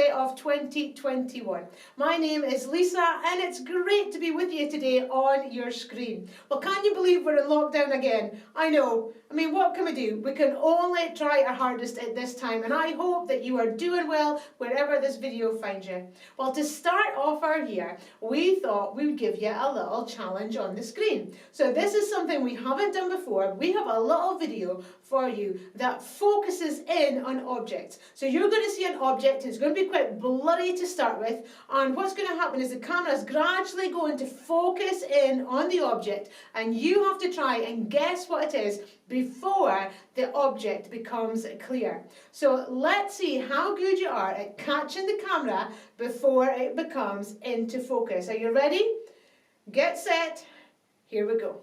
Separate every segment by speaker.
Speaker 1: Assembly of 2021. My name is Lisa and it's great to be with you today on your screen. Well, can you believe we're in lockdown again? I know. I mean, what can we do? We can only try our hardest at this time, and I hope that you are doing well wherever this video finds you. Well, to start off our year, we thought we would give you a little challenge on the screen. So this is something we haven't done before. We have a little video for you that focuses in on objects. So you're going to see an object, it's going to be quite blurry to start with, and what's going to happen is the camera is gradually going to focus in on the object, and you have to try and guess what it is before the object becomes clear. So let's see how good you are at catching the camera before it becomes into focus. Are you ready? Get set. Here we go.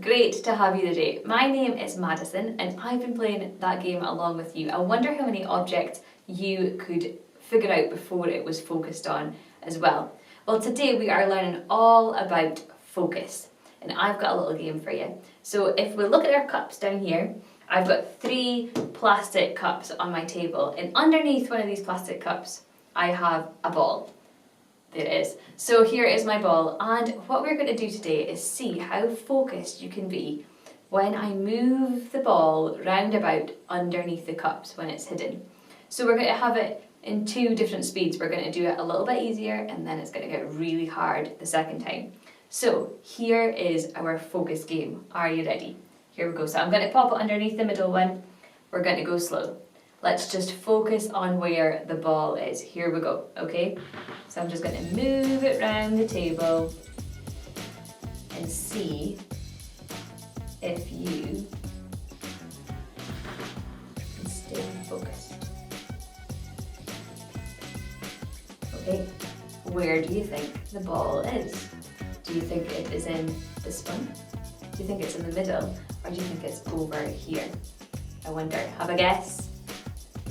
Speaker 2: Great to have you today. My name is Madison and I've been playing that game along with you. I wonder how many objects you could figure out before it was focused on as well. Well, today we are learning all about focus and I've got a little game for you. So if we look at our cups down here, I've got 3 plastic cups on my table, and underneath one of these plastic cups I have a ball. There it is. So here is my ball, and what we're going to do today is see how focused you can be when I move the ball round about underneath the cups when it's hidden. So we're going to have it in 2 different speeds. We're going to do it a little bit easier and then it's going to get really hard the second time. So here is our focus game. Are you ready? Here we go. So I'm going to pop it underneath the middle one. We're going to go slow. Let's just focus on where the ball is. Here we go, okay? So I'm just going to move it around the table and see if you can stay focused. Okay, where do you think the ball is? Do you think it is in this one? Do you think it's in the middle? Or do you think it's over here? I wonder, have a guess?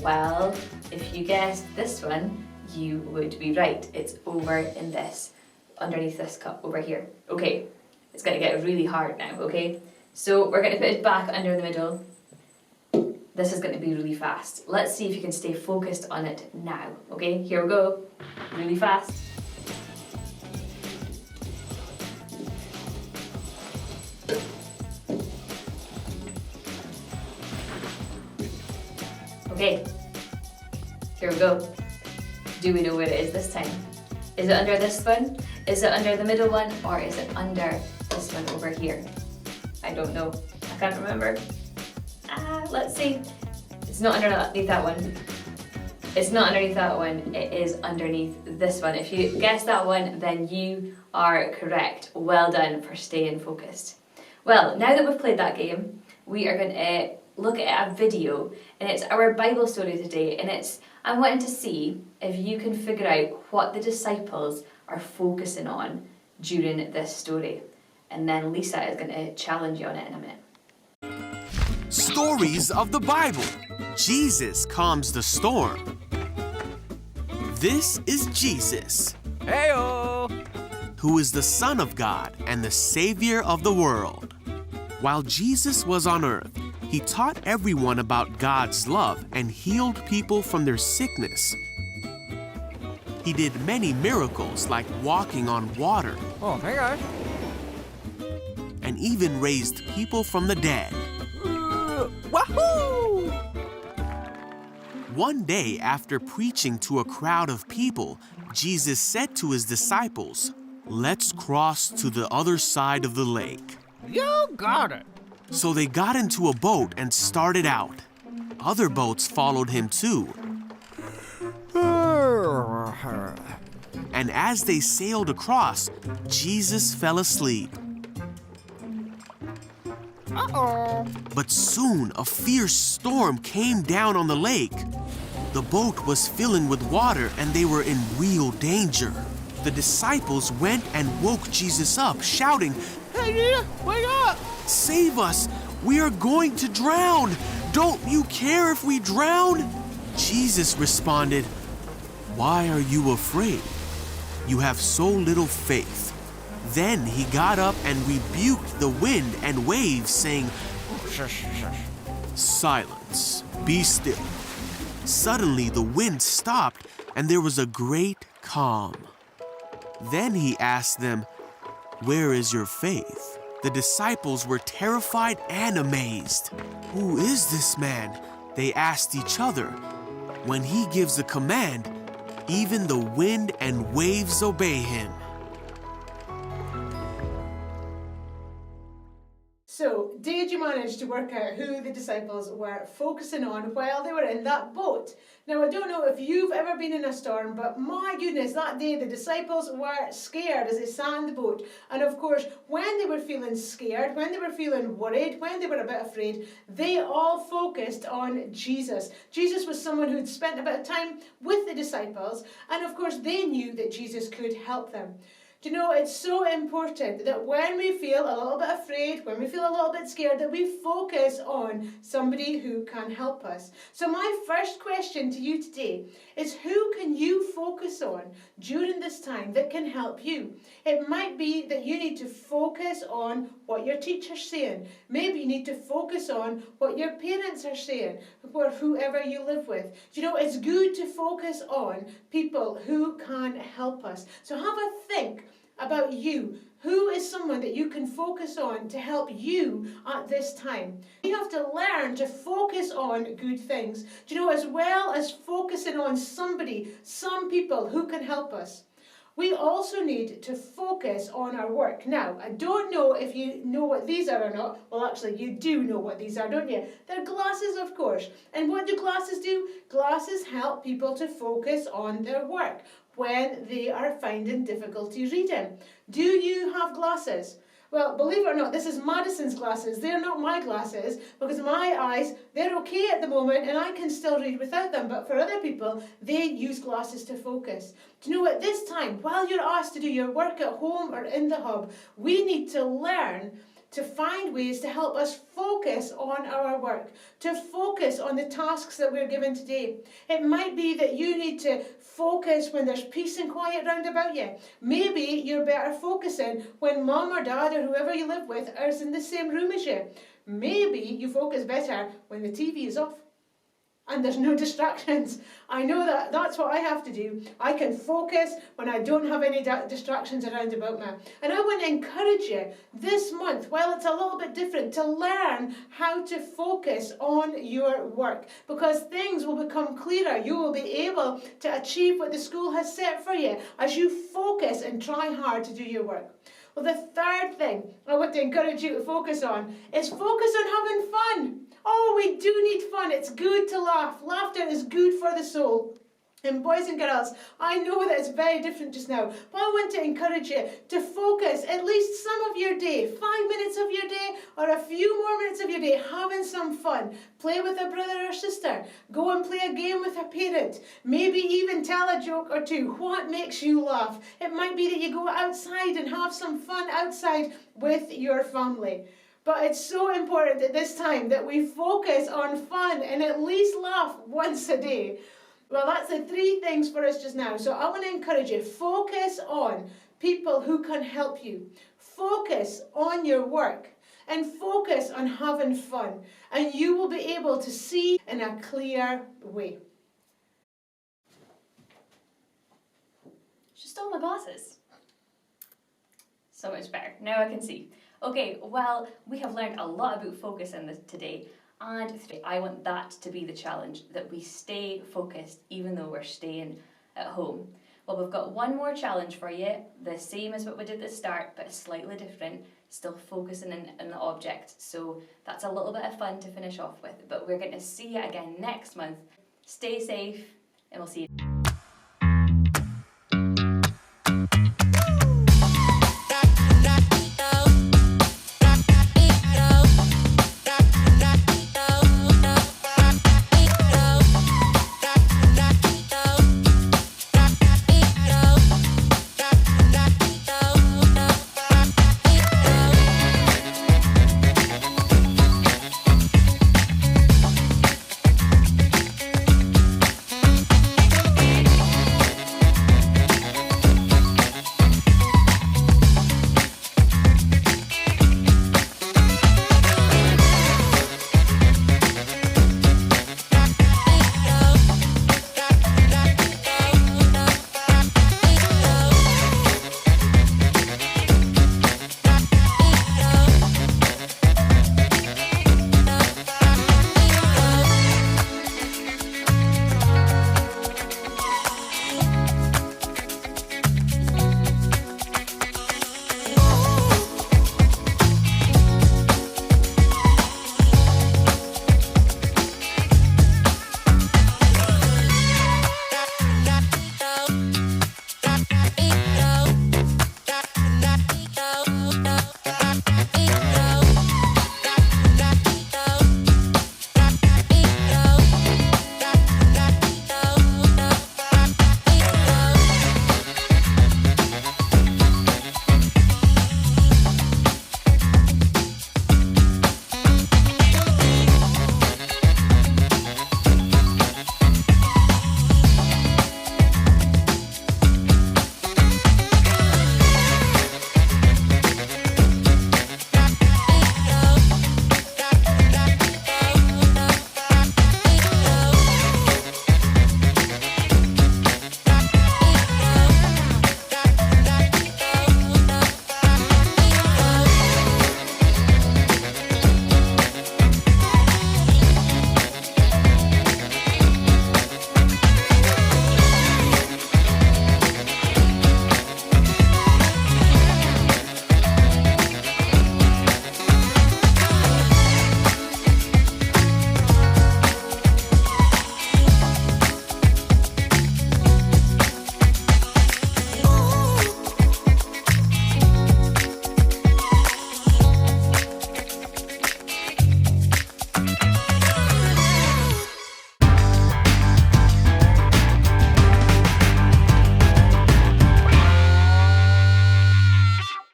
Speaker 2: Well, if you guessed this one, you would be right. It's over in this, underneath this cup over here. Okay, it's going to get really hard now, okay? So we're going to put it back under the middle. This is going to be really fast. Let's see if you can stay focused on it now, okay? Here we go. Really fast. Okay, here we go. Do we know where it is this time? Is it under this one? Is it under the middle one? Or is it under this one over here? I don't know. I can't remember. Let's see. It's not underneath that one. It's not underneath that one. It is underneath this one. If you guessed that one, then you are correct. Well done for staying focused. Well, now that we've played that game, we are going to look at a video, and it's our Bible story today, and I'm wanting to see if you can figure out what the disciples are focusing on during this story. And then Lisa is going to challenge you on it in a minute.
Speaker 3: Stories of the Bible. Jesus calms the storm. This is Jesus.
Speaker 4: Heyo!
Speaker 3: Who is the Son of God and the Savior of the world. While Jesus was on earth, he taught everyone about God's love and healed people from their sickness. He did many miracles like walking on water.
Speaker 4: Oh my gosh.
Speaker 3: And even raised people from the dead.
Speaker 4: Wahoo!
Speaker 3: One day, after preaching to a crowd of people, Jesus said to his disciples, "Let's cross to the other side of the lake."
Speaker 4: You got it.
Speaker 3: So they got into a boat and started out. Other boats followed him too. And as they sailed across, Jesus fell asleep.
Speaker 4: Uh-oh.
Speaker 3: But soon a fierce storm came down on the lake. The boat was filling with water and they were in real danger. The disciples went and woke Jesus up, shouting,
Speaker 4: Hey, Jesus, wake up!
Speaker 3: "Save us! We are going to drown! Don't you care if we drown?" Jesus responded, "Why are you afraid? You have so little faith." Then he got up and rebuked the wind and waves, saying,
Speaker 4: Shush, shush.
Speaker 3: "Silence, be still." Suddenly the wind stopped and there was a great calm. Then he asked them, "Where is your faith?" The disciples were terrified and amazed. "Who is this man?" they asked each other. When he gives a command, even the wind and waves obey him.
Speaker 1: So, did you manage to work out who the disciples were focusing on while they were in that boat? Now, I don't know if you've ever been in a storm, but my goodness, that day the disciples were scared as they sat in the boat. And of course, when they were feeling scared, when they were feeling worried, when they were a bit afraid, they all focused on Jesus. Jesus was someone who had spent a bit of time with the disciples, and of course, they knew that Jesus could help them. Do you know, it's so important that when we feel a little bit afraid, when we feel a little bit scared, that we focus on somebody who can help us. So my first question to you today is, who can you focus on during this time that can help you? It might be that you need to focus on what your teacher's saying. Maybe you need to focus on what your parents are saying, or whoever you live with. Do you know, it's good to focus on people who can help us. So have a think about you. Who is someone that you can focus on to help you at this time? You have to learn to focus on good things. Do you know, as well as focusing on somebody, some people who can help us, we also need to focus on our work. Now, I don't know if you know what these are or not. Well, actually, you do know what these are, don't you? They're glasses, of course. And what do glasses do? Glasses help people to focus on their work when they are finding difficulty reading. Do you have glasses? Well, believe it or not, this is Madison's glasses. They're not my glasses, because my eyes, they're okay at the moment and I can still read without them. But for other people, they use glasses to focus. Do you know, at this time, while you're asked to do your work at home or in the hub, we need to learn to find ways to help us focus on our work, to focus on the tasks that we're given today. It might be that you need to focus when there's peace and quiet round about you. Maybe you're better focusing when mum or dad or whoever you live with is in the same room as you. Maybe you focus better when the TV is off and there's no distractions. I know that that's what I have to do. I can focus when I don't have any distractions around about me. And I want to encourage you this month, while it's a little bit different, to learn how to focus on your work, because things will become clearer. You will be able to achieve what the school has set for you as you focus and try hard to do your work. Well, the third thing I want to encourage you to focus on is focus on having fun. Oh, we do need fun. It's good to laugh. Laughter is good for the soul. And boys and girls, I know that it's very different just now, but I want to encourage you to focus at least some of your day, 5 minutes of your day or a few more minutes of your day, having some fun. Play with a brother or sister. Go and play a game with a parent. Maybe even tell a joke or two. What makes you laugh? It might be that you go outside and have some fun outside with your family. But it's so important at this time that we focus on fun and at least laugh once a day. Well, that's the 3 things for us just now. So I want to encourage you, focus on people who can help you. Focus on your work and focus on having fun. And you will be able to see in a clear way.
Speaker 2: She stole my glasses. So much better. Now I can see. Okay, well, we have learned a lot about focus in this today. And I want that to be the challenge, that we stay focused even though we're staying at home. Well, we've got one more challenge for you, the same as what we did at the start, but slightly different, still focusing in the object. So that's a little bit of fun to finish off with, but we're going to see you again next month. Stay safe, and we'll see you.